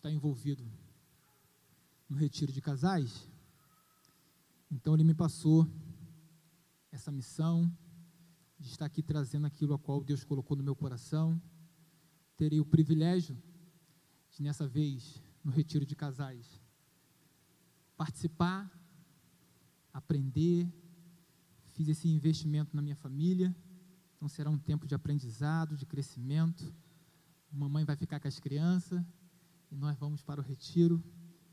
está envolvido no retiro de casais. Então ele me passou essa missão de estar aqui trazendo aquilo a qual Deus colocou no meu coração. Terei o privilégio de, nessa vez, no retiro de casais, participar, aprender. Fiz esse investimento na minha família, então será um tempo de aprendizado, de crescimento. Mamãe vai ficar com as crianças e nós vamos para o retiro,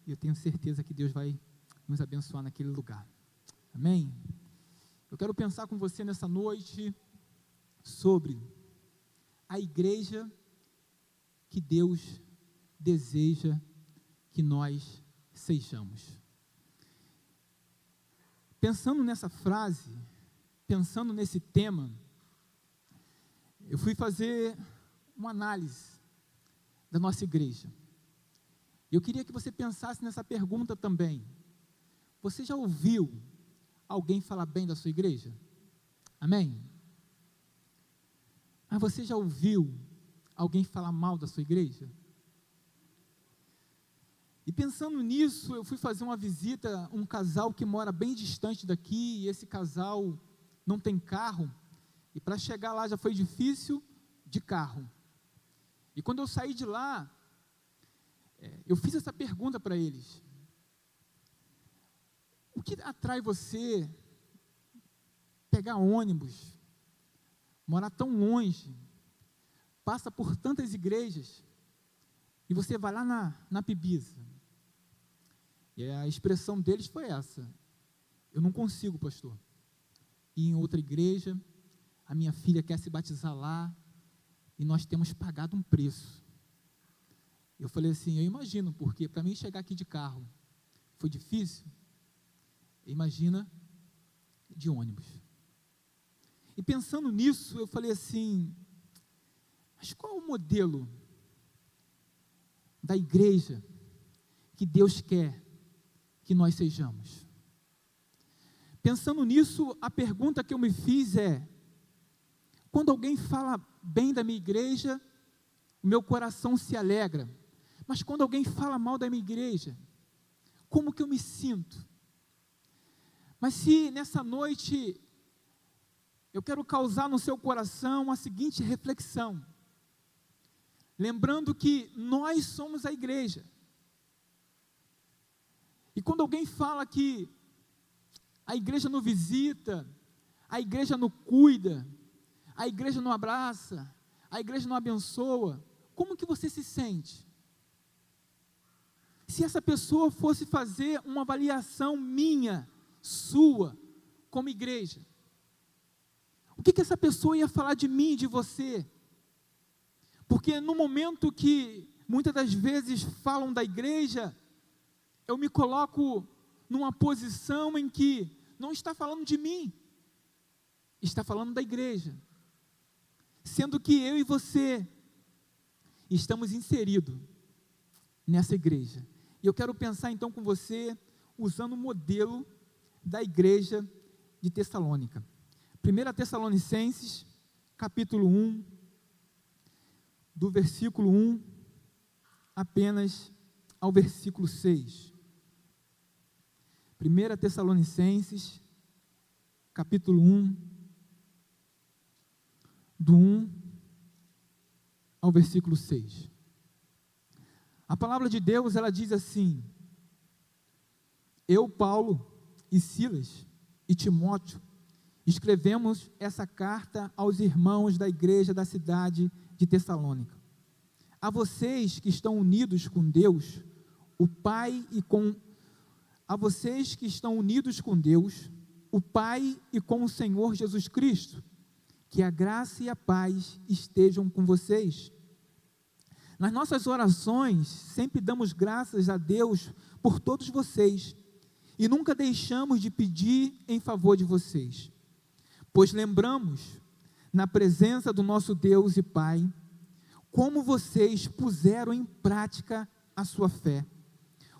e eu tenho certeza que Deus vai nos abençoar naquele lugar. Amém? Eu quero pensar com você nessa noite sobre a igreja que Deus deseja que nós sejamos. Pensando nessa frase, pensando nesse tema, eu fui fazer uma análise da nossa igreja. Eu queria que você pensasse nessa pergunta também. Você já ouviu alguém falar bem da sua igreja? Amém? Mas você já ouviu alguém falar mal da sua igreja? E pensando nisso, eu fui fazer uma visita a um casal que mora bem distante daqui, e esse casal não tem carro, e para chegar lá já foi difícil de carro. E quando eu saí de lá, eu fiz essa pergunta para eles: o que atrai você pegar ônibus, morar tão longe, passa por tantas igrejas, e você vai lá na Pibisa? E a expressão deles foi essa: eu não consigo, pastor, ir em outra igreja, a minha filha quer se batizar lá, e nós temos pagado um preço. Eu falei assim: eu imagino, porque para mim chegar aqui de carro foi difícil, imagina de ônibus. E pensando nisso, eu falei assim: mas qual é o modelo da igreja que Deus quer que nós sejamos? Pensando nisso, a pergunta que eu me fiz é: quando alguém fala bem da minha igreja, o meu coração se alegra, mas quando alguém fala mal da minha igreja, como que eu me sinto? Mas se nessa noite eu quero causar no seu coração a seguinte reflexão, lembrando que nós somos a igreja, e quando alguém fala que a igreja não visita, a igreja não cuida, a igreja não abraça, a igreja não abençoa, como que você se sente? Se essa pessoa fosse fazer uma avaliação minha, sua, como igreja, o que essa pessoa ia falar de mim, de você? Porque no momento que muitas das vezes falam da igreja, eu me coloco numa posição em que não está falando de mim, está falando da igreja, sendo que eu e você estamos inseridos nessa igreja. E eu quero pensar então com você, usando o modelo da igreja de Tessalônica. 1 Tessalonicenses, capítulo 1, do versículo 1 apenas ao versículo 6. 1 Tessalonicenses, capítulo 1, do 1 ao versículo 6. A palavra de Deus, ela diz assim: eu, Paulo, e Silas, e Timóteo, escrevemos essa carta aos irmãos da igreja da cidade de Tessalônica. A vocês que estão unidos com Deus, o Pai, e com o Pai e com o Senhor Jesus Cristo, que a graça e a paz estejam com vocês. Nas nossas orações, sempre damos graças a Deus por todos vocês, e nunca deixamos de pedir em favor de vocês, pois lembramos, na presença do nosso Deus e Pai, como vocês puseram em prática a sua fé,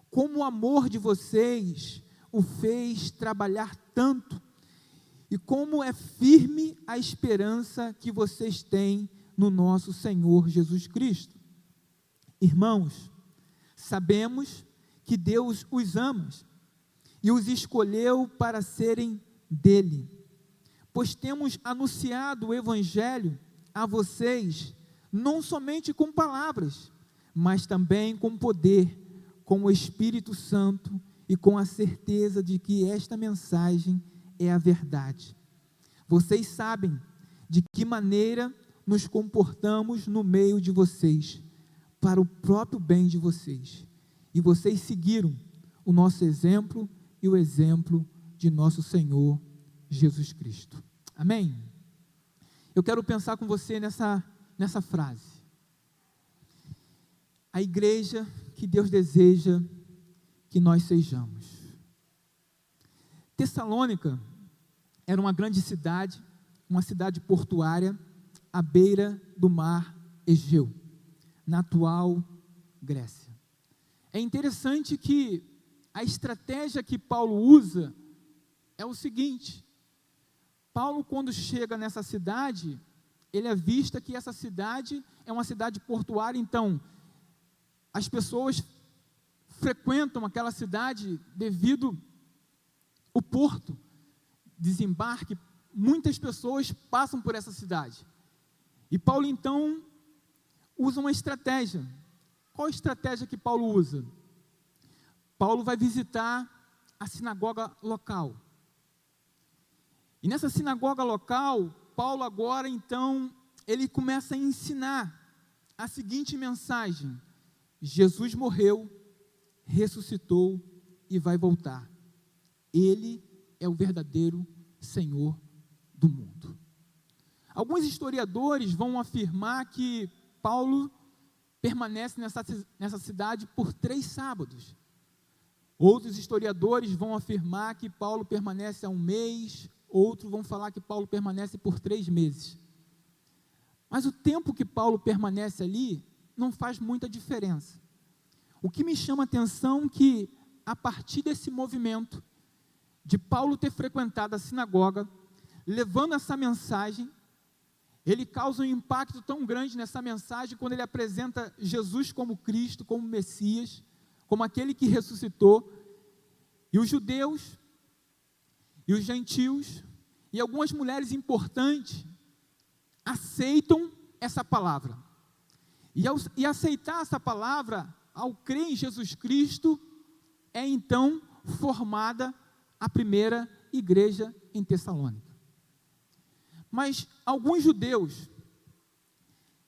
como o amor de vocês o fez trabalhar tanto, e como é firme a esperança que vocês têm no nosso Senhor Jesus Cristo. Irmãos, Sabemos que Deus os ama e os escolheu para serem dele, pois temos anunciado o Evangelho a vocês, não somente com palavras, mas também com poder, com o Espírito Santo e com a certeza de que esta mensagem é a verdade. Vocês sabem de que maneira nos comportamos no meio de vocês, para o próprio bem de vocês. E vocês seguiram o nosso exemplo e o exemplo de nosso Senhor Jesus Cristo. Amém? Eu quero pensar com você nessa frase. A igreja que Deus deseja que nós sejamos. Tessalônica era uma grande cidade, uma cidade portuária, à beira do mar Egeu, na atual Grécia. É interessante que a estratégia que Paulo usa é o seguinte: Paulo, quando chega nessa cidade, ele avista que essa cidade é uma cidade portuária, então as pessoas frequentam aquela cidade devido ao porto, desembarque, muitas pessoas passam por essa cidade. E Paulo, então, usa uma estratégia. Qual a estratégia que Paulo usa? Paulo vai visitar a sinagoga local. E nessa sinagoga local, Paulo agora, então, ele começa a ensinar a seguinte mensagem: Jesus morreu, ressuscitou e vai voltar. Ele é o verdadeiro Senhor do mundo. Alguns historiadores vão afirmar que Paulo permanece nessa cidade por 3 sábados. Outros historiadores vão afirmar que Paulo permanece há 1 mês, outros vão falar que Paulo permanece por 3 meses. Mas o tempo que Paulo permanece ali não faz muita diferença. O que me chama a atenção é que, a partir desse movimento, de Paulo ter frequentado a sinagoga, levando essa mensagem, ele causa um impacto tão grande nessa mensagem, quando ele apresenta Jesus como Cristo, como Messias, como aquele que ressuscitou, e os judeus, e os gentios, e algumas mulheres importantes, aceitam essa palavra. E aceitar essa palavra, ao crer em Jesus Cristo, é então formada a primeira igreja em Tessalônica. Mas alguns judeus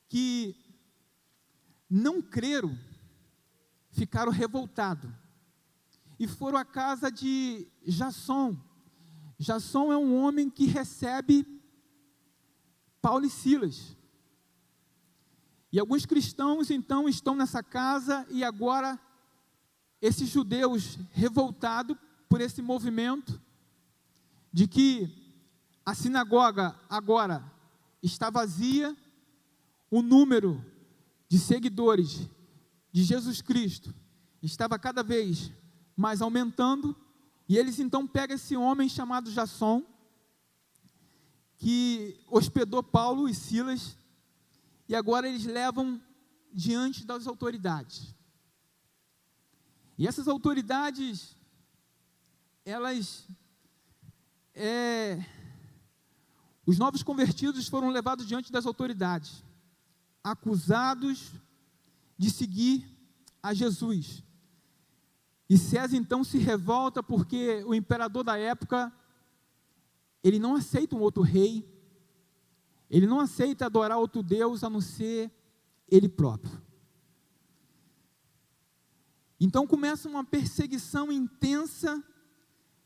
que não creram, ficaram revoltados e foram à casa de Jasson. Jasson é um homem que recebe Paulo e Silas. E alguns cristãos, então, estão nessa casa, e agora, esses judeus revoltados por esse movimento, de que a sinagoga agora está vazia, o número de seguidores de Jesus Cristo estava cada vez mais aumentando, e eles então pegam esse homem chamado Jasson, que hospedou Paulo e Silas, e agora eles levam diante das autoridades. E essas autoridades, os novos convertidos foram levados diante das autoridades, acusados de seguir a Jesus. E César então se revolta, porque o imperador da época, ele não aceita um outro rei, ele não aceita adorar outro Deus a não ser ele próprio. Então começa uma perseguição intensa,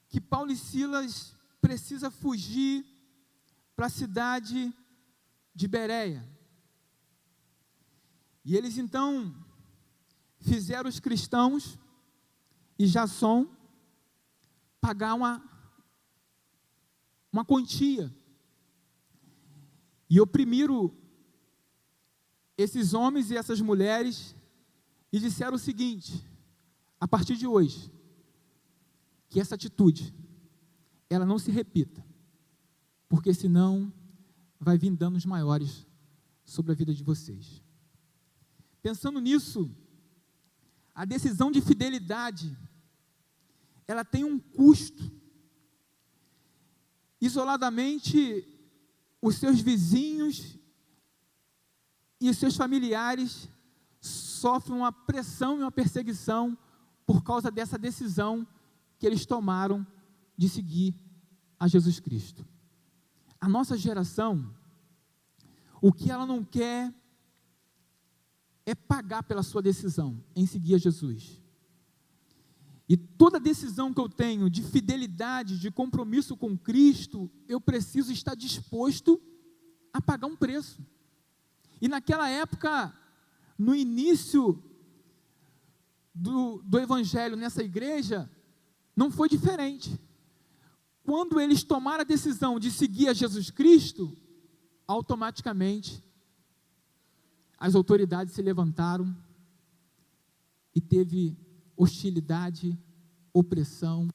que Paulo e Silas precisam fugir para a cidade de Bereia. E eles então fizeram os cristãos e Jasson pagar uma quantia, e oprimiram esses homens e essas mulheres, e disseram o seguinte: a partir de hoje, que essa atitude, ela não se repita, porque senão vai vir danos maiores sobre a vida de vocês. Pensando nisso, A decisão de fidelidade, ela tem um custo. Isoladamente, os seus vizinhos e os seus familiares sofrem uma pressão e uma perseguição por causa dessa decisão que eles tomaram de seguir a Jesus Cristo. A nossa geração, o que ela não quer é pagar pela sua decisão em seguir a Jesus. E toda decisão que eu tenho de fidelidade, de compromisso com Cristo, eu preciso estar disposto a pagar um preço. E naquela época, no início do evangelho nessa igreja, não foi diferente. Quando eles tomaram a decisão de seguir a Jesus Cristo, automaticamente as autoridades se levantaram e teve hostilidade, opressão,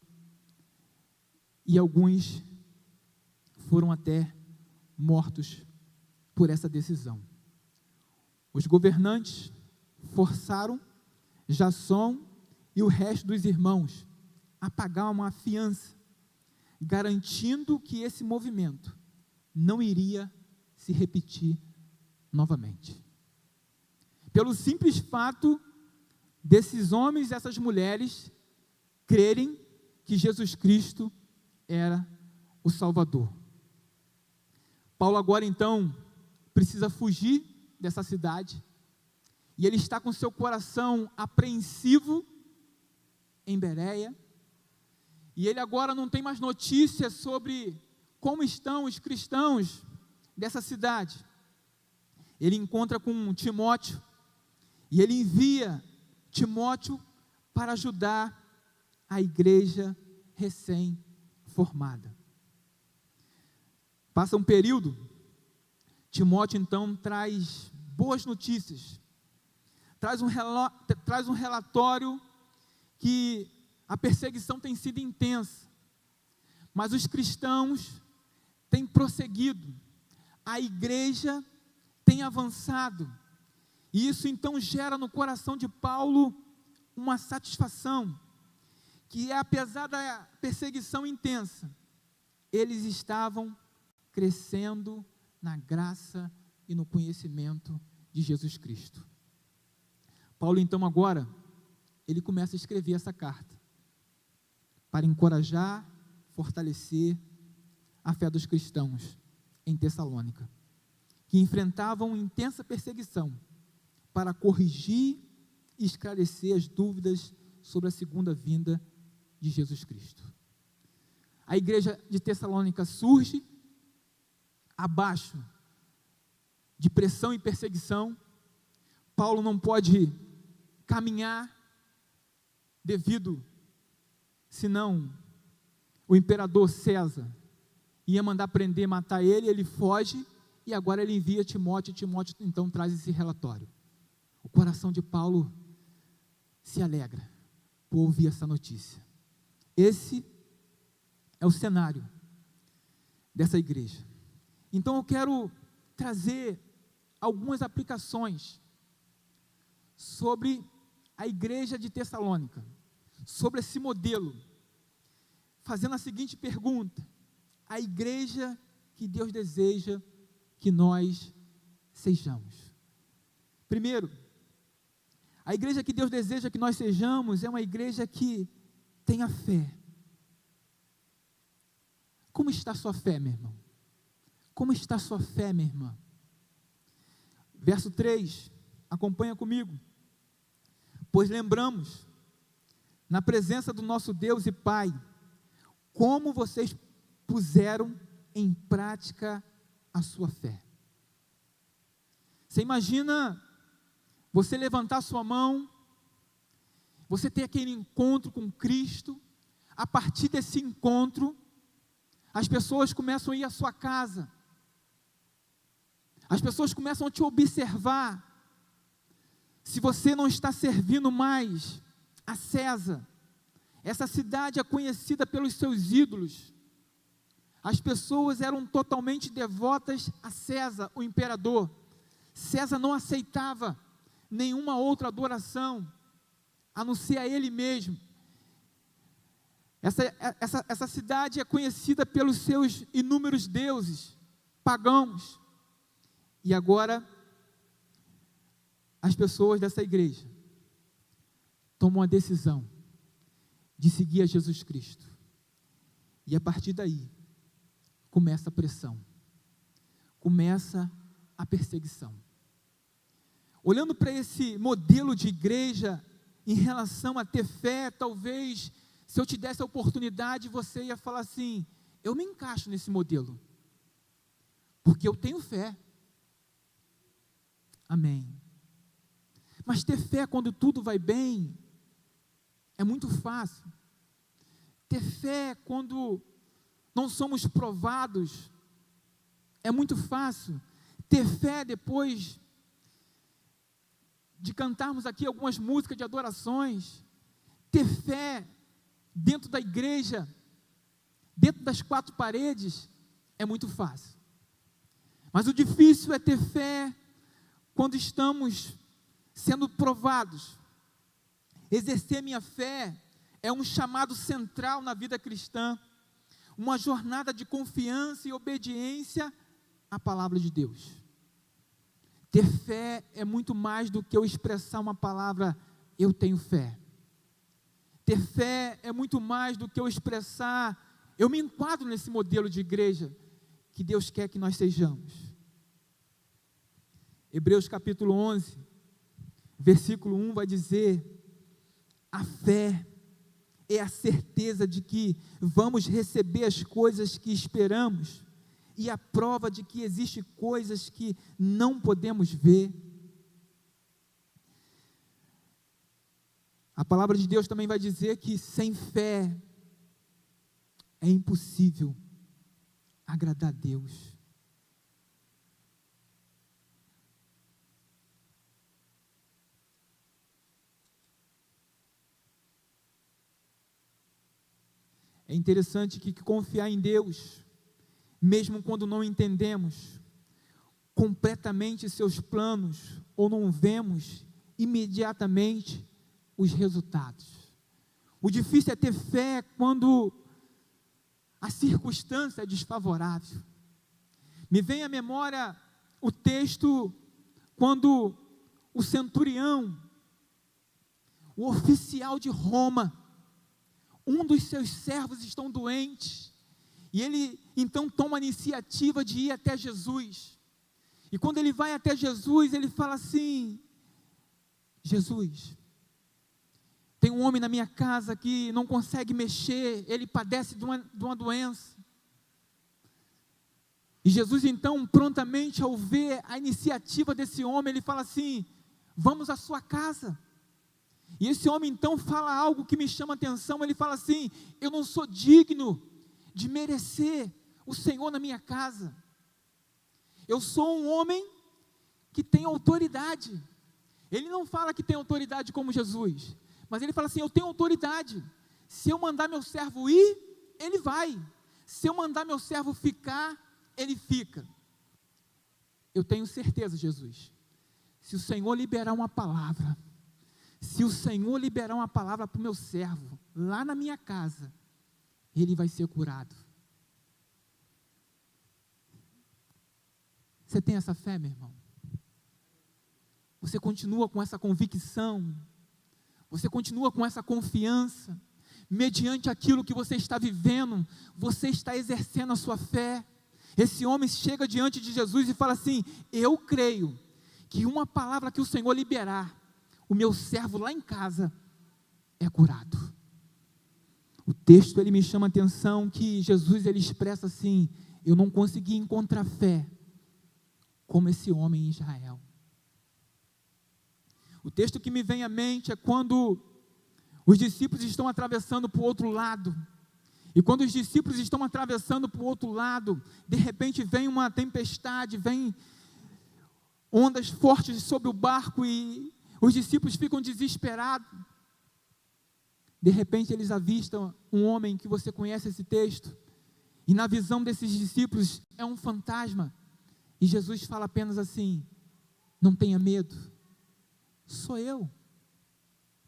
e alguns foram até mortos por essa decisão. Os governantes forçaram Jasson e o resto dos irmãos a pagar uma fiança, garantindo que esse movimento não iria se repetir novamente. Pelo simples fato desses homens e essas mulheres crerem que Jesus Cristo era o Salvador. Paulo agora então precisa fugir dessa cidade, e ele está com seu coração apreensivo em Bereia, e ele agora não tem mais notícias sobre como estão os cristãos dessa cidade. Ele encontra com Timóteo, e ele envia Timóteo para ajudar a igreja recém-formada. Passa um período, Timóteo então traz boas notícias, traz um relatório que a perseguição tem sido intensa, mas os cristãos têm prosseguido, a igreja tem avançado, e isso então gera no coração de Paulo uma satisfação, que apesar da perseguição intensa, eles estavam crescendo na graça e no conhecimento de Jesus Cristo. Paulo então agora, ele começa a escrever essa carta, para encorajar, fortalecer a fé dos cristãos em Tessalônica, que enfrentavam intensa perseguição, para corrigir e esclarecer as dúvidas sobre a segunda vinda de Jesus Cristo. A igreja de Tessalônica surge abaixo de pressão e perseguição. Paulo não pode caminhar senão o imperador César ia mandar prender, matar ele, ele foge, e agora ele envia Timóteo, e Timóteo então traz esse relatório. O coração de Paulo se alegra por ouvir essa notícia. Esse é o cenário dessa igreja. Então eu quero trazer algumas aplicações sobre a igreja de Tessalônica, sobre esse modelo, fazendo a seguinte pergunta: a igreja que Deus deseja que nós sejamos. Primeiro, a igreja que Deus deseja que nós sejamos é uma igreja que tenha fé. Como está a sua fé, meu irmão? Como está a sua fé, minha irmã? Verso 3, acompanha comigo. Pois lembramos, na presença do nosso Deus e Pai, como vocês puseram em prática a sua fé. Você imagina você levantar sua mão, você ter aquele encontro com Cristo, a partir desse encontro, as pessoas começam a ir à sua casa, as pessoas começam a te observar, se você não está servindo mais a César, essa cidade é conhecida pelos seus ídolos, as pessoas eram totalmente devotas a César, o imperador. César não aceitava nenhuma outra adoração a não ser a Ele mesmo. Essa cidade é conhecida pelos seus inúmeros deuses pagãos. E agora, as pessoas dessa igreja tomam a decisão de seguir a Jesus Cristo. E a partir daí, começa a pressão, começa a perseguição. Olhando para esse modelo de igreja, em relação a ter fé, talvez, se eu te desse a oportunidade, você ia falar assim: eu me encaixo nesse modelo, porque eu tenho fé. Amém. Mas ter fé quando tudo vai bem, é muito fácil. Ter fé quando não somos provados, é muito fácil. Ter fé depois de cantarmos aqui algumas músicas de adorações, ter fé dentro da igreja, dentro das quatro paredes, é muito fácil. Mas o difícil é ter fé quando estamos sendo provados. Exercer minha fé é um chamado central na vida cristã, uma jornada de confiança e obediência à palavra de Deus. Ter fé é muito mais do que eu expressar uma palavra: eu tenho fé. Ter fé é muito mais do que eu expressar: eu me enquadro nesse modelo de igreja que Deus quer que nós sejamos. Hebreus capítulo 11, versículo 1 vai dizer: a fé é a certeza de que vamos receber as coisas que esperamos, e a prova de que existem coisas que não podemos ver. A palavra de Deus também vai dizer que sem fé é impossível agradar a Deus. É interessante que confiar em Deus, mesmo quando não entendemos completamente seus planos, ou não vemos imediatamente os resultados. O difícil é ter fé quando a circunstância é desfavorável. Me vem à memória o texto quando o centurião, o oficial de Roma, um dos seus servos estão doentes, e ele então toma a iniciativa de ir até Jesus. E quando ele vai até Jesus, ele fala assim: Jesus, tem um homem na minha casa que não consegue mexer, ele padece de uma doença. E Jesus então, prontamente, ao ver a iniciativa desse homem, ele fala assim: vamos à sua casa. E esse homem então fala algo que me chama a atenção. Ele fala assim: eu não sou digno de merecer o Senhor na minha casa. Eu sou um homem que tem autoridade. Ele não fala que tem autoridade como Jesus, mas ele fala assim: eu tenho autoridade. Se eu mandar meu servo ir, ele vai. Se eu mandar meu servo ficar, ele fica. Eu tenho certeza, Jesus, se o Senhor liberar uma palavra, se o Senhor liberar uma palavra para o meu servo, lá na minha casa, ele vai ser curado. Você tem essa fé, meu irmão? Você continua com essa convicção? Você continua com essa confiança? Mediante aquilo que você está vivendo, você está exercendo a sua fé? Esse homem chega diante de Jesus e fala assim: eu creio que uma palavra que o Senhor liberar, o meu servo lá em casa é curado. O texto, ele me chama a atenção que Jesus, ele expressa assim: eu não consegui encontrar fé como esse homem em Israel. O texto que me vem à mente é quando os discípulos estão atravessando para o outro lado. E quando os discípulos estão atravessando para o outro lado, de repente vem uma tempestade, vem ondas fortes sobre o barco e os discípulos ficam desesperados. De repente eles avistam um homem que você conhece esse texto, e na visão desses discípulos é um fantasma, e Jesus fala apenas assim: não tenha medo, sou eu.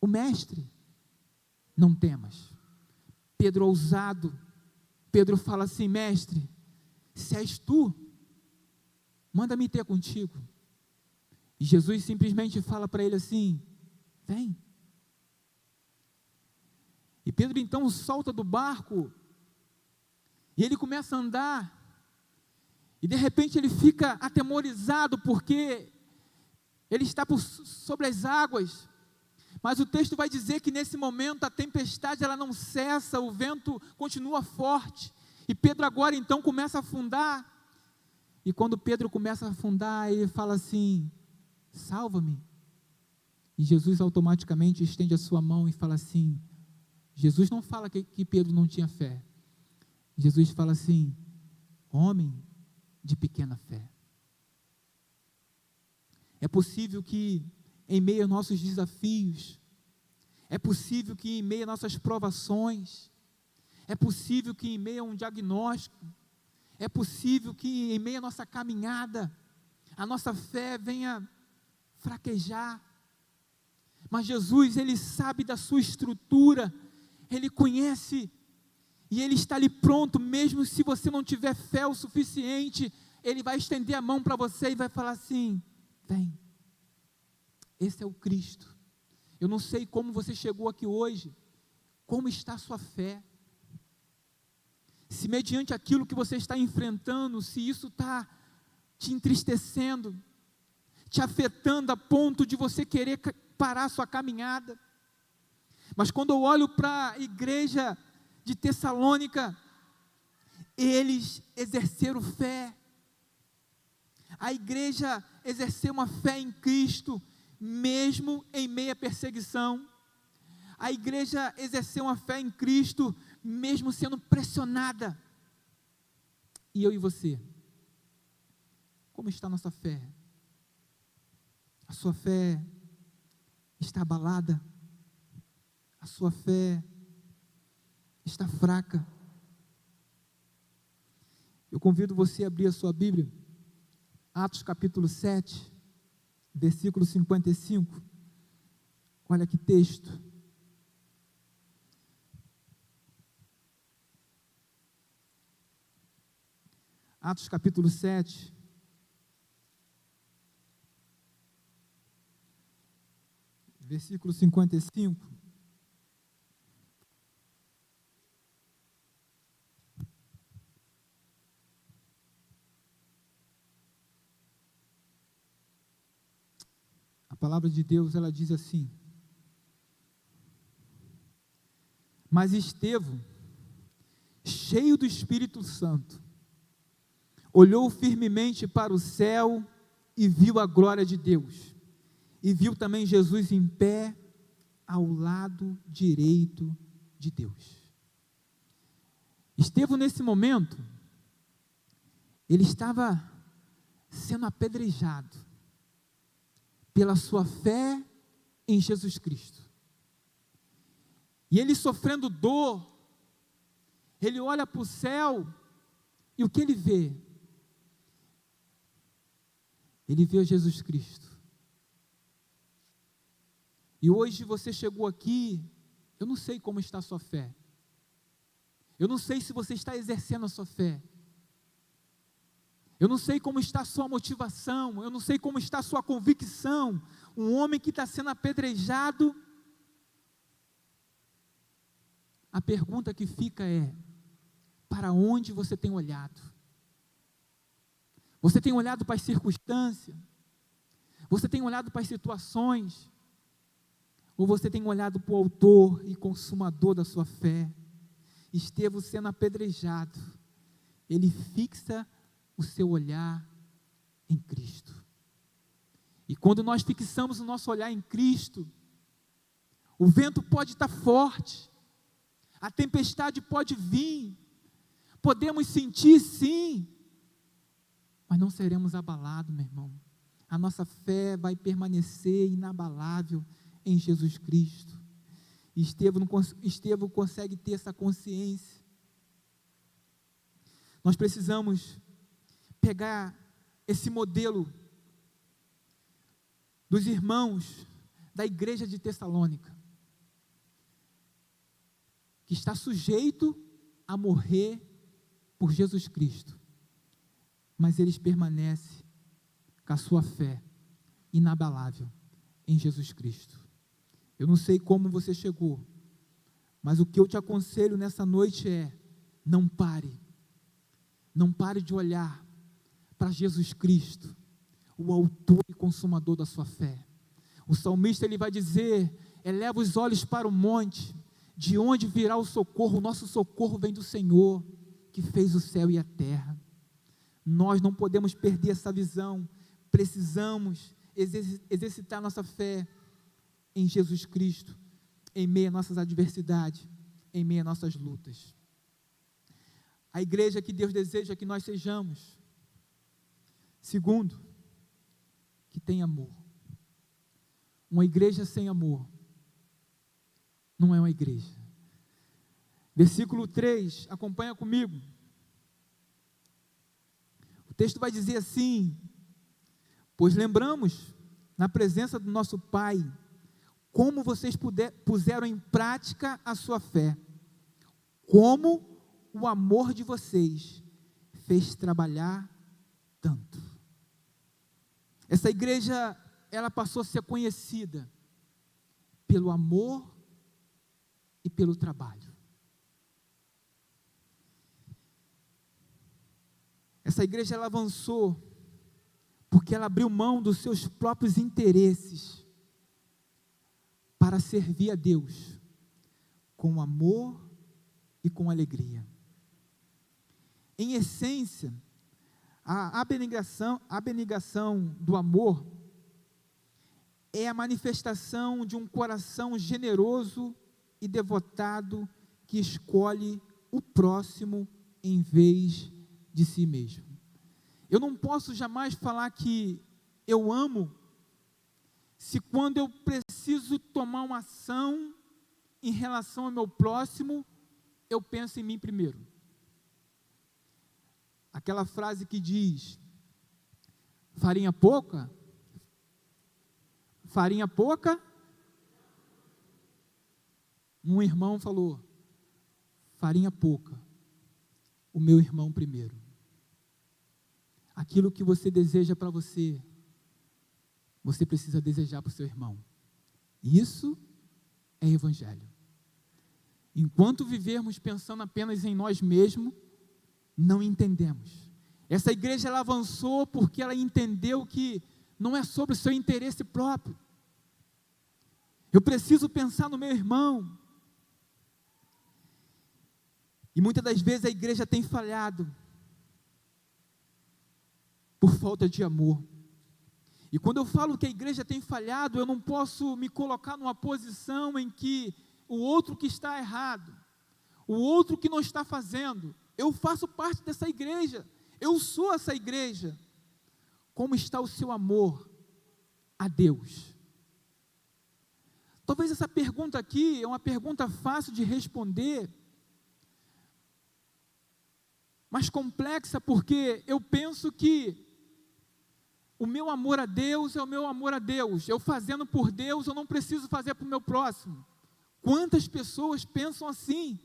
o mestre: não temas. Pedro, ousado, Pedro fala assim: mestre, se és tu, manda-me ter contigo. E Jesus simplesmente fala para ele assim: vem. E Pedro então solta do barco, e ele começa a andar, e de repente ele fica atemorizado, porque ele está sobre as águas, mas o texto vai dizer que nesse momento a tempestade ela não cessa, o vento continua forte, e Pedro agora então começa a afundar, e quando Pedro começa a afundar, ele fala assim: salva-me. E Jesus automaticamente estende a sua mão e fala assim, Jesus não fala que Pedro não tinha fé, Jesus fala assim: homem de pequena fé. É possível que em meio aos nossos desafios, é possível que em meio às nossas provações, é possível que em meio a um diagnóstico, é possível que em meio à nossa caminhada, a nossa fé venha fraquejar, mas Jesus, Ele sabe da sua estrutura, Ele conhece, e Ele está ali pronto, mesmo se você não tiver fé o suficiente, Ele vai estender a mão para você e vai falar assim: vem, esse é o Cristo. Eu não sei como você chegou aqui hoje, como está a sua fé, se mediante aquilo que você está enfrentando, se isso está te entristecendo, te afetando a ponto de você querer parar a sua caminhada. Mas quando eu olho para a igreja de Tessalônica, eles exerceram fé, a igreja exerceu uma fé em Cristo, mesmo em meio à perseguição. A igreja exerceu uma fé em Cristo, mesmo sendo pressionada. E eu e você? Como está a nossa fé? A sua fé está abalada? A sua fé está fraca? Eu convido você a abrir a sua Bíblia, Atos capítulo 7, versículo 55, olha que texto. Atos capítulo 7, versículo 55. A palavra de Deus, ela diz assim: mas Estevão, cheio do Espírito Santo, olhou firmemente para o céu e viu a glória de Deus, e viu também Jesus em pé ao lado direito de Deus. Estevão, nesse momento, ele estava sendo apedrejado pela sua fé em Jesus Cristo. E ele sofrendo dor, ele olha para o céu, e o que ele vê? Ele vê Jesus Cristo. E hoje você chegou aqui, eu não sei como está a sua fé. Eu não sei se você está exercendo a sua fé. Eu não sei como está a sua motivação, eu não sei como está a sua convicção. Um homem que está sendo apedrejado, a pergunta que fica é: para onde você tem olhado? Você tem olhado para as circunstâncias? Você tem olhado para as situações? Ou você tem olhado para o autor e consumador da sua fé? Estevão sendo apedrejado, ele fixa o seu olhar em Cristo. E quando nós fixamos o nosso olhar em Cristo, o vento pode estar forte, a tempestade pode vir, podemos sentir sim, mas não seremos abalados, meu irmão. A nossa fé vai permanecer inabalável em Jesus Cristo. Estevão consegue ter essa consciência. Nós precisamos pegar esse modelo dos irmãos da igreja de Tessalônica. que está sujeito a morrer por Jesus Cristo, mas eles permanecem com a sua fé inabalável em Jesus Cristo. Eu não sei como você chegou, mas o que eu te aconselho nessa noite é: não pare de olhar para Jesus Cristo, o autor e consumador da sua fé. O salmista, ele vai dizer: eleva os olhos para o monte, de onde virá o socorro? O nosso socorro vem do Senhor, que fez o céu e a terra. Nós não podemos perder essa visão, precisamos exercitar nossa fé em Jesus Cristo, em meio às nossas adversidades, em meio às nossas lutas. A igreja que Deus deseja que nós sejamos, segundo, que tem amor. Uma igreja sem amor não é uma igreja. Versículo 3, acompanha comigo. O texto vai dizer assim: pois lembramos, na presença do nosso Pai, como vocês puseram em prática a sua fé, como o amor de vocês fez trabalhar tanto. Essa igreja, ela passou a ser conhecida pelo amor e pelo trabalho. Essa igreja, ela avançou porque ela abriu mão dos seus próprios interesses para servir a Deus com amor e com alegria. Em essência, a abnegação do amor é a manifestação de um coração generoso e devotado que escolhe o próximo em vez de si mesmo. Eu não posso jamais falar que eu amo se quando eu preciso tomar uma ação em relação ao meu próximo, eu penso em mim primeiro. Aquela frase que diz: farinha pouca, um irmão falou: farinha pouca, o meu irmão primeiro. Aquilo que você deseja para você, você precisa desejar para o seu irmão. Isso é evangelho. Enquanto vivermos pensando apenas em nós mesmos, não entendemos. Essa igreja, ela avançou porque ela entendeu que não é sobre o seu interesse próprio. Eu preciso pensar no meu irmão. E muitas das vezes a igreja tem falhado por falta de amor. E quando eu falo que a igreja tem falhado, eu não posso me colocar numa posição em que o outro que está errado, o outro que não está fazendo, eu faço parte dessa igreja, eu sou essa igreja. Como está o seu amor a Deus? Talvez essa pergunta aqui é uma pergunta fácil de responder, mas complexa, porque eu penso que o meu amor a Deus é o meu amor a Deus. Eu fazendo por Deus, eu não preciso fazer para o meu próximo. Quantas pessoas pensam assim?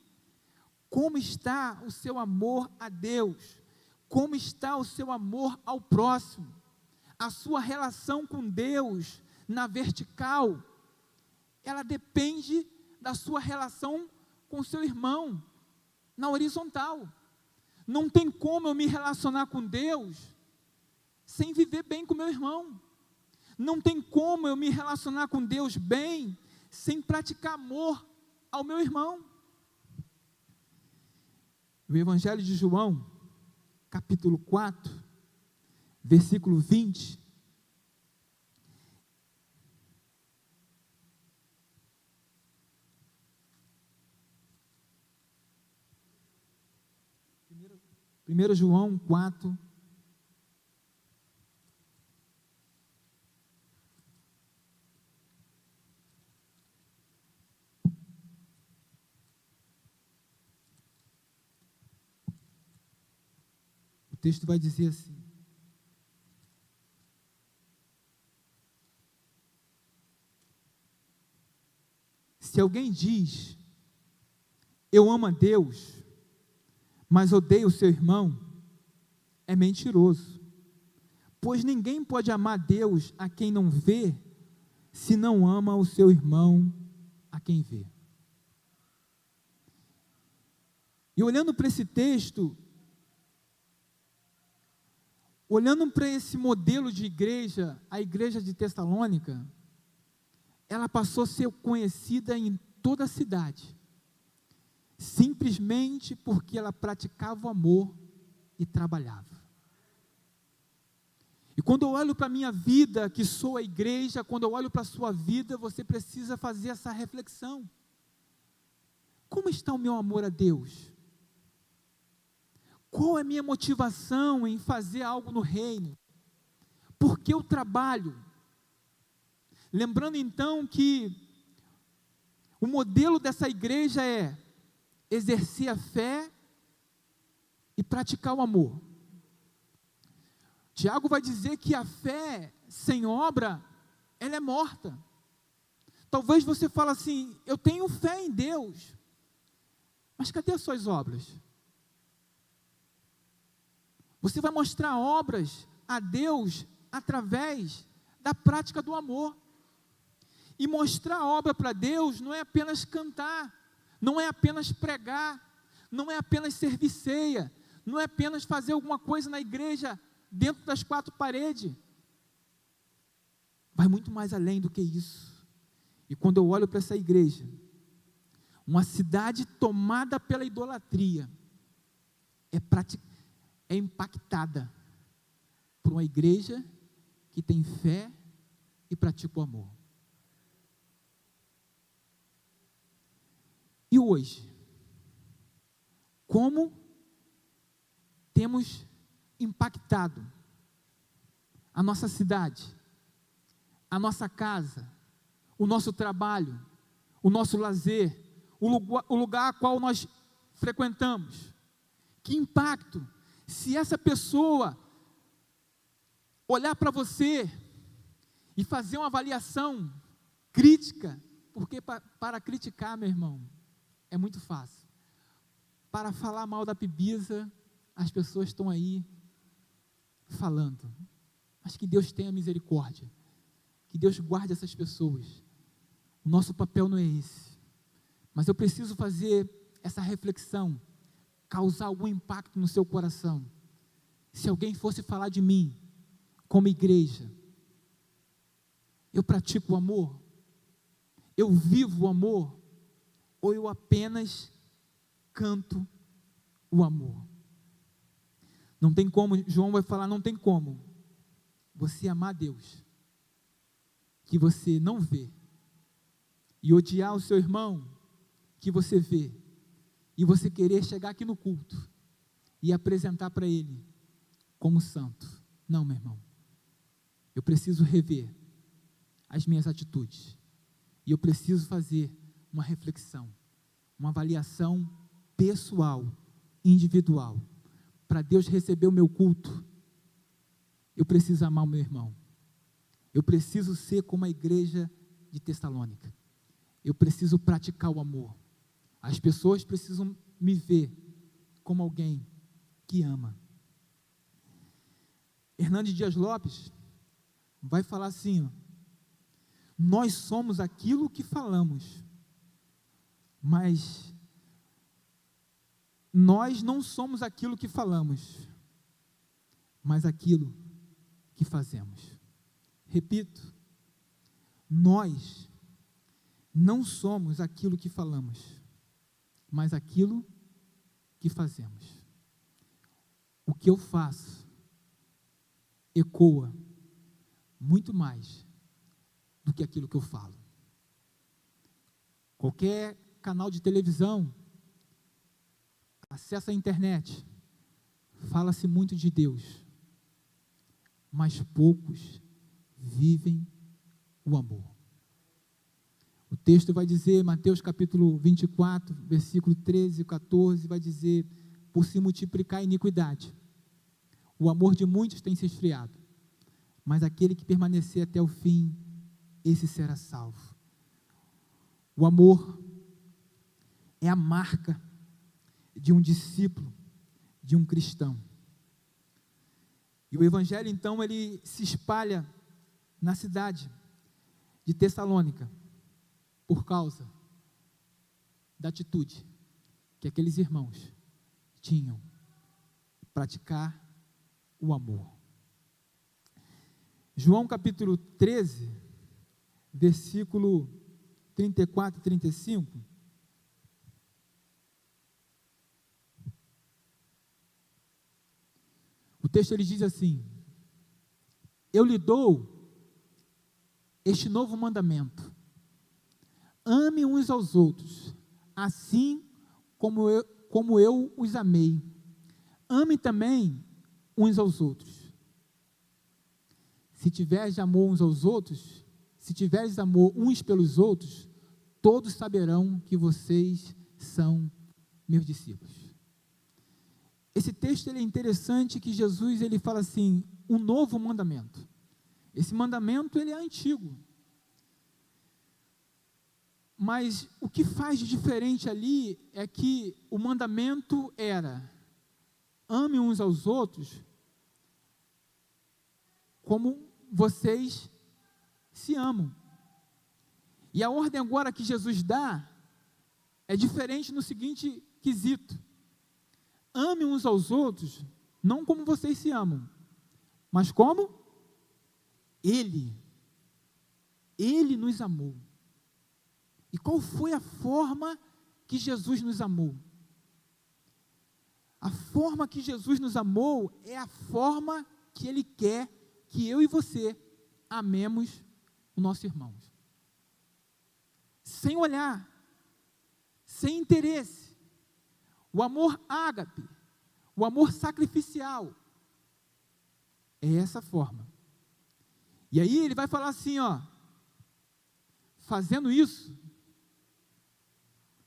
Como está o seu amor a Deus? Como está o seu amor ao próximo? A sua relação com Deus na vertical, ela depende da sua relação com o seu irmão na horizontal. Não tem como eu me relacionar com Deus sem viver bem com meu irmão. Não tem como eu me relacionar com Deus bem sem praticar amor ao meu irmão. O Evangelho de João, capítulo 4, versículo 20. Primeiro João 4, o texto vai dizer assim: se alguém diz, eu amo a Deus, mas odeio o seu irmão, é mentiroso. Pois ninguém pode amar Deus a quem não vê, se não ama o seu irmão a quem vê. E olhando para esse texto, olhando para esse modelo de igreja, a igreja de Tessalônica, ela passou a ser conhecida em toda a cidade, simplesmente porque ela praticava o amor e trabalhava. E quando eu olho para a minha vida, que sou a igreja, quando eu olho para a sua vida, você precisa fazer essa reflexão. Como está o meu amor a Deus? Qual é a minha motivação em fazer algo no reino? Por que eu trabalho? Lembrando então que o modelo dessa igreja é exercer a fé e praticar o amor. Tiago vai dizer que a fé sem obra, ela é morta. Talvez você fale assim, eu tenho fé em Deus, mas cadê as suas obras? Você vai mostrar obras a Deus através da prática do amor. E mostrar obra para Deus não é apenas cantar, não é apenas pregar, não é apenas servir ceia, não é apenas fazer alguma coisa na igreja, dentro das quatro paredes. Vai muito mais além do que isso. E quando eu olho para essa igreja, uma cidade tomada pela idolatria, é impactada por uma igreja que tem fé e pratica o amor. E hoje, como temos impactado a nossa cidade, a nossa casa, o nosso trabalho, o nosso lazer, o lugar a qual nós frequentamos? Que impacto? Se essa pessoa olhar para você e fazer uma avaliação crítica, porque para criticar, meu irmão, é muito fácil. Para falar mal da Pibisa, as pessoas estão aí falando. Mas que Deus tenha misericórdia. Que Deus guarde essas pessoas. O nosso papel não é esse. Mas eu preciso fazer essa reflexão, causar algum impacto no seu coração. Se alguém fosse falar de mim, como igreja, eu pratico o amor? Eu vivo o amor? Ou eu apenas canto o amor? Não tem como, João vai falar, não tem como você amar Deus, que você não vê, e odiar o seu irmão, que você vê, e você querer chegar aqui no culto, e apresentar para ele, como santo. Não, meu irmão, eu preciso rever as minhas atitudes, e eu preciso fazer uma reflexão, uma avaliação pessoal, individual, para Deus receber o meu culto. Eu preciso amar o meu irmão, eu preciso ser como a igreja de Tessalônica, eu preciso praticar o amor. As pessoas precisam me ver como alguém que ama. Hernandes Dias Lopes vai falar assim, ó, nós somos aquilo que falamos, mas nós não somos aquilo que falamos, mas aquilo que fazemos. Repito, nós não somos aquilo que falamos, mas aquilo que fazemos. O que eu faço ecoa muito mais do que aquilo que eu falo. Qualquer canal de televisão, acessa a internet, fala-se muito de Deus, mas poucos vivem o amor. O texto vai dizer, Mateus capítulo 24, versículo 13 e 14, vai dizer, por se multiplicar a iniquidade, o amor de muitos tem se esfriado, mas aquele que permanecer até o fim, esse será salvo. O amor, é a marca de um discípulo, de um cristão. E o evangelho, então, ele se espalha na cidade de Tessalônica, por causa da atitude que aqueles irmãos tinham, praticar o amor. João capítulo 13, versículo 34 e 35, o texto ele diz assim: eu lhe dou este novo mandamento, ame uns aos outros, assim como eu os amei, ame também uns aos outros. Se tiveres amor uns aos outros, se tiveres amor uns pelos outros, todos saberão que vocês são meus discípulos. Esse texto ele é interessante, que Jesus ele fala assim, um novo mandamento. Esse mandamento ele é antigo. Mas o que faz de diferente ali é que o mandamento era: ame uns aos outros como vocês se amam. E a ordem agora que Jesus dá é diferente no seguinte quesito: ame uns aos outros, não como vocês se amam, mas como Ele nos amou. E qual foi a forma que Jesus nos amou? A forma que Jesus nos amou é a forma que Ele quer que eu e você amemos o nosso irmão. Sem olhar, sem interesse. O amor ágape, o amor sacrificial, é essa forma. E aí ele vai falar assim, ó, fazendo isso,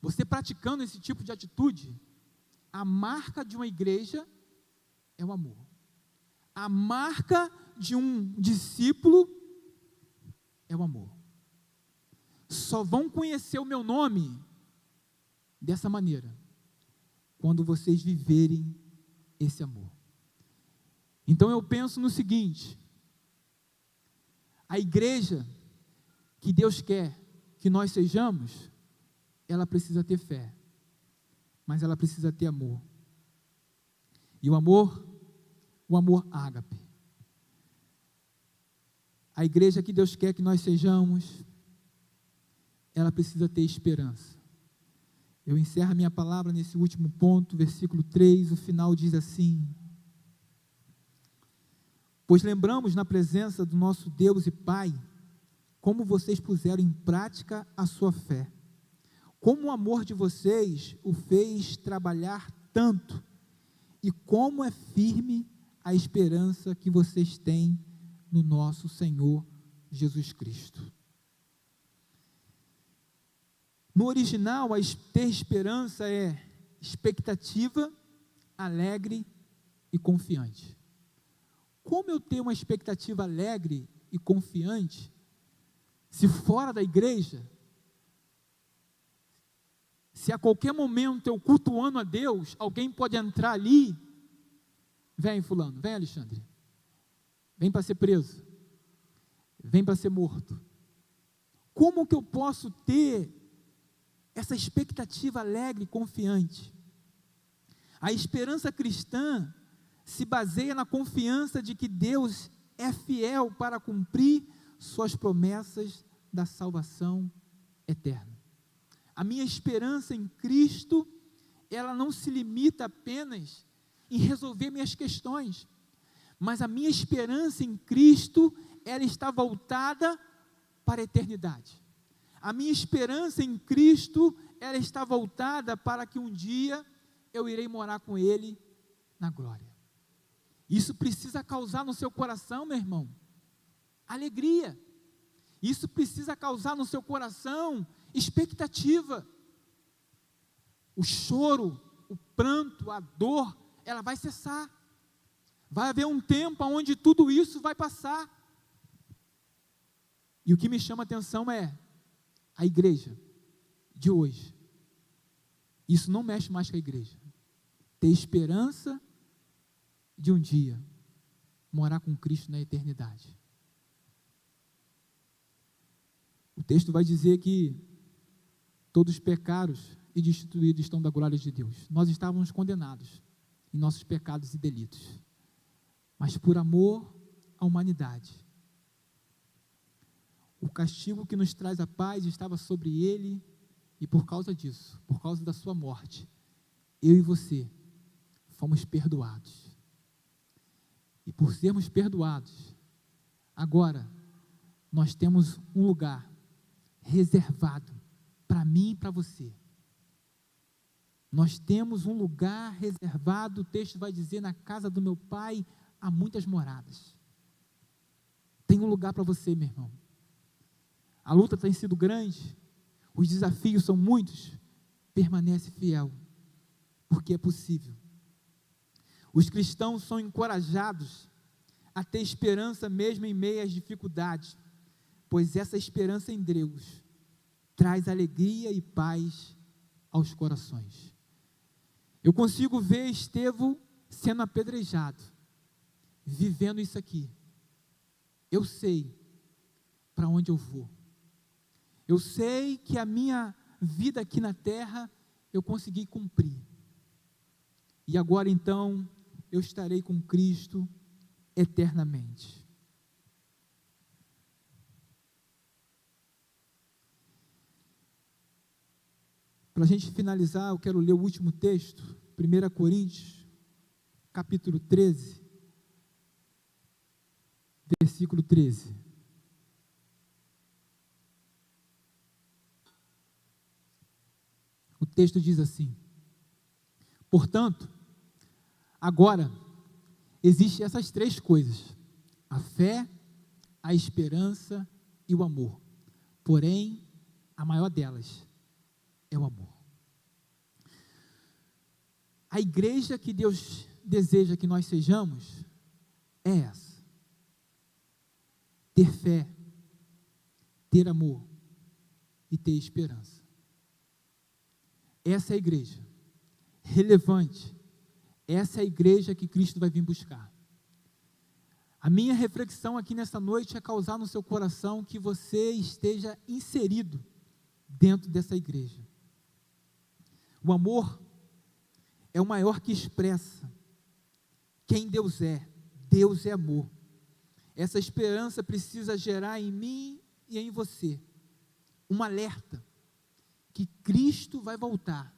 você praticando esse tipo de atitude, a marca de uma igreja é o amor. A marca de um discípulo é o amor. Só vão conhecer o meu nome dessa maneira, quando vocês viverem esse amor. Então eu penso no seguinte: a igreja que Deus quer que nós sejamos, ela precisa ter fé, mas ela precisa ter amor. E o amor ágape. A igreja que Deus quer que nós sejamos, ela precisa ter esperança. Eu encerro a minha palavra nesse último ponto, versículo 3, o final diz assim: pois lembramos na presença do nosso Deus e Pai, como vocês puseram em prática a sua fé, como o amor de vocês o fez trabalhar tanto, e como é firme a esperança que vocês têm no nosso Senhor Jesus Cristo. No original, ter esperança é expectativa, alegre e confiante. Como eu tenho uma expectativa alegre e confiante, se fora da igreja, se a qualquer momento eu cultuando a Deus, alguém pode entrar ali, vem fulano, vem Alexandre, vem para ser preso, vem para ser morto. Como que eu posso ter essa expectativa alegre e confiante? A esperança cristã se baseia na confiança de que Deus é fiel para cumprir suas promessas da salvação eterna. A minha esperança em Cristo, ela não se limita apenas em resolver minhas questões, mas a minha esperança em Cristo, ela está voltada para a eternidade. A minha esperança em Cristo, ela está voltada para que um dia eu irei morar com Ele na glória. Isso precisa causar no seu coração, meu irmão, alegria. Isso precisa causar no seu coração expectativa. O choro, o pranto, a dor, ela vai cessar. Vai haver um tempo onde tudo isso vai passar. E o que me chama a atenção é a igreja de hoje. Isso não mexe mais com a igreja. Ter esperança de um dia morar com Cristo na eternidade. O texto vai dizer que todos pecaram e destituídos estão da glória de Deus. Nós estávamos condenados em nossos pecados e delitos, mas por amor à humanidade, o castigo que nos traz a paz estava sobre ele, e por causa disso, por causa da sua morte, eu e você fomos perdoados. E por sermos perdoados, agora nós temos um lugar reservado para mim e para você. Nós temos um lugar reservado, o texto vai dizer, na casa do meu pai há muitas moradas. Tem um lugar para você, meu irmão. A luta tem sido grande, os desafios são muitos, permanece fiel, porque é possível. Os cristãos são encorajados a ter esperança mesmo em meio às dificuldades, pois essa esperança em Deus traz alegria e paz aos corações. Eu consigo ver Estevão sendo apedrejado, vivendo isso aqui. Eu sei para onde eu vou. Eu sei que a minha vida aqui na terra eu consegui cumprir. E agora então eu estarei com Cristo eternamente. Para a gente finalizar, eu quero ler o último texto, 1 Coríntios, capítulo 13, versículo 13. O texto diz assim: portanto, agora, existem essas três coisas: a fé, a esperança e o amor. Porém, a maior delas é o amor. A igreja que Deus deseja que nós sejamos é essa: ter fé, ter amor e ter esperança. Essa é a igreja relevante. Essa é a igreja que Cristo vai vir buscar. A minha reflexão aqui nessa noite é causar no seu coração que você esteja inserido dentro dessa igreja. O amor é o maior que expressa quem Deus é. Deus é amor. Essa esperança precisa gerar em mim e em você um alerta que Cristo vai voltar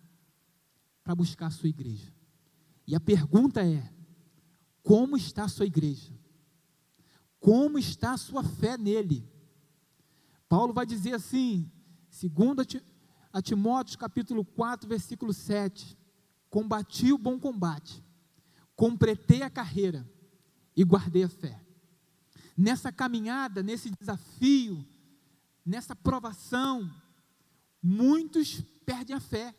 para buscar a sua igreja. E a pergunta é: como está a sua igreja? Como está a sua fé nele? Paulo vai dizer assim, 2 a Timóteo capítulo 4, versículo 7, combati o bom combate, completei a carreira e guardei a fé. Nessa caminhada, nesse desafio, nessa provação, muitos perdem a fé.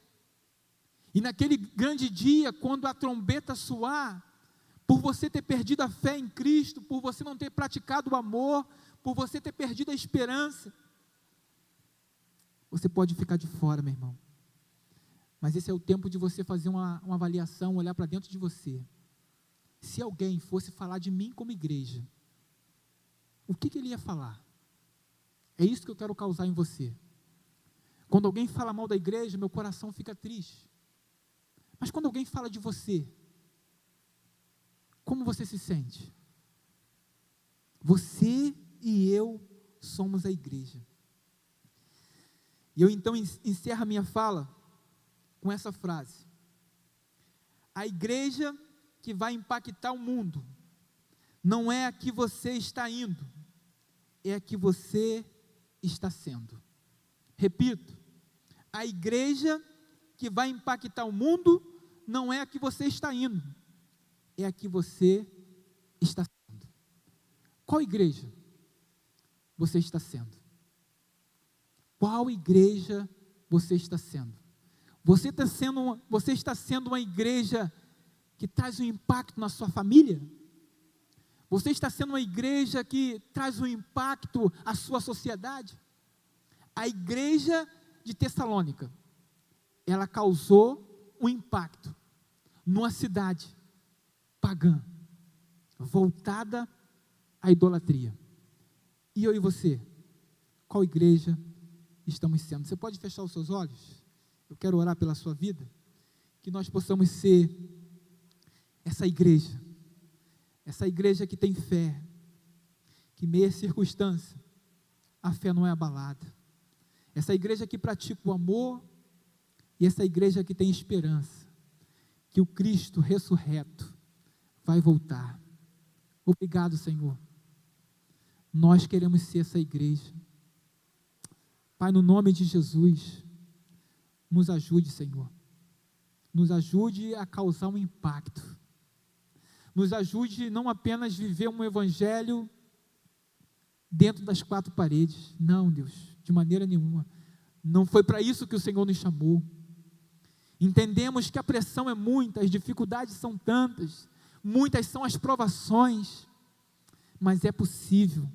E naquele grande dia, quando a trombeta soar, por você ter perdido a fé em Cristo, por você não ter praticado o amor, por você ter perdido a esperança, você pode ficar de fora, meu irmão. Mas esse é o tempo de você fazer uma avaliação, olhar para dentro de você. Se alguém fosse falar de mim como igreja, o que ele ia falar? É isso que eu quero causar em você. Quando alguém fala mal da igreja, meu coração fica triste. Mas quando alguém fala de você, como você se sente? Você e eu somos a igreja. E eu então encerro a minha fala com essa frase: a igreja que vai impactar o mundo não é a que você está indo, é a que você está sendo. Repito, a igreja que vai impactar o mundo não é a que você está indo, é a que você está sendo. Qual igreja você está sendo? Qual igreja você está sendo? Você está sendo uma igreja que traz um impacto na sua família? Você está sendo uma igreja que traz um impacto à sua sociedade? A igreja de Tessalônica ela causou um impacto numa cidade pagã, voltada à idolatria. E eu e você, qual igreja estamos sendo? Você pode fechar os seus olhos? Eu quero orar pela sua vida, que nós possamos ser essa igreja que tem fé, que meia circunstância, a fé não é abalada, essa igreja que pratica o amor, e essa igreja que tem esperança, que o Cristo ressurreto vai voltar. Obrigado, Senhor. Nós queremos ser essa igreja. Pai, no nome de Jesus, nos ajude, Senhor. Nos ajude a causar um impacto. Nos ajude não apenas viver um evangelho dentro das quatro paredes. Não, Deus, de maneira nenhuma. Não foi para isso que o Senhor nos chamou. Entendemos que a pressão é muita, as dificuldades são tantas, muitas são as provações, mas é possível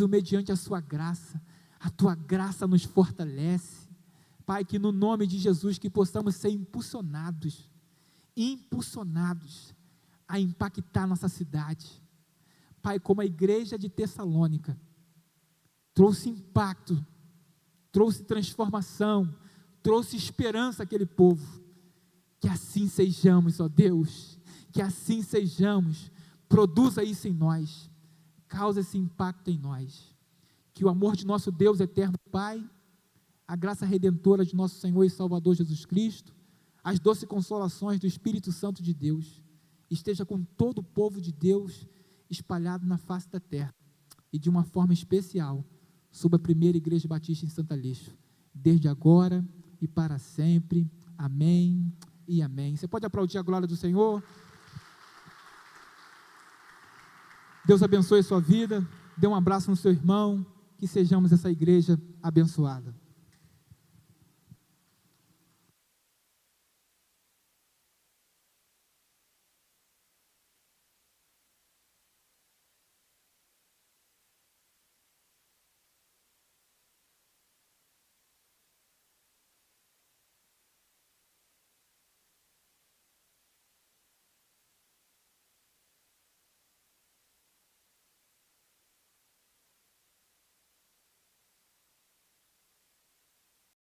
mediante a sua graça. A tua graça nos fortalece. Pai, que no nome de Jesus, que possamos ser impulsionados a impactar nossa cidade. Pai, como a igreja de Tessalônica trouxe impacto, trouxe transformação, trouxe esperança àquele povo, que assim sejamos, ó Deus, que assim sejamos. Produza isso em nós, causa esse impacto em nós, que o amor de nosso Deus eterno Pai, a graça redentora de nosso Senhor e Salvador Jesus Cristo, as doces consolações do Espírito Santo de Deus, esteja com todo o povo de Deus espalhado na face da terra, e de uma forma especial, sobre a primeira Igreja Batista em Santo Aleixo, desde agora e para sempre. Amém e amém. Você pode aplaudir a glória do Senhor? Deus abençoe a sua vida, dê um abraço no seu irmão, que sejamos essa igreja abençoada.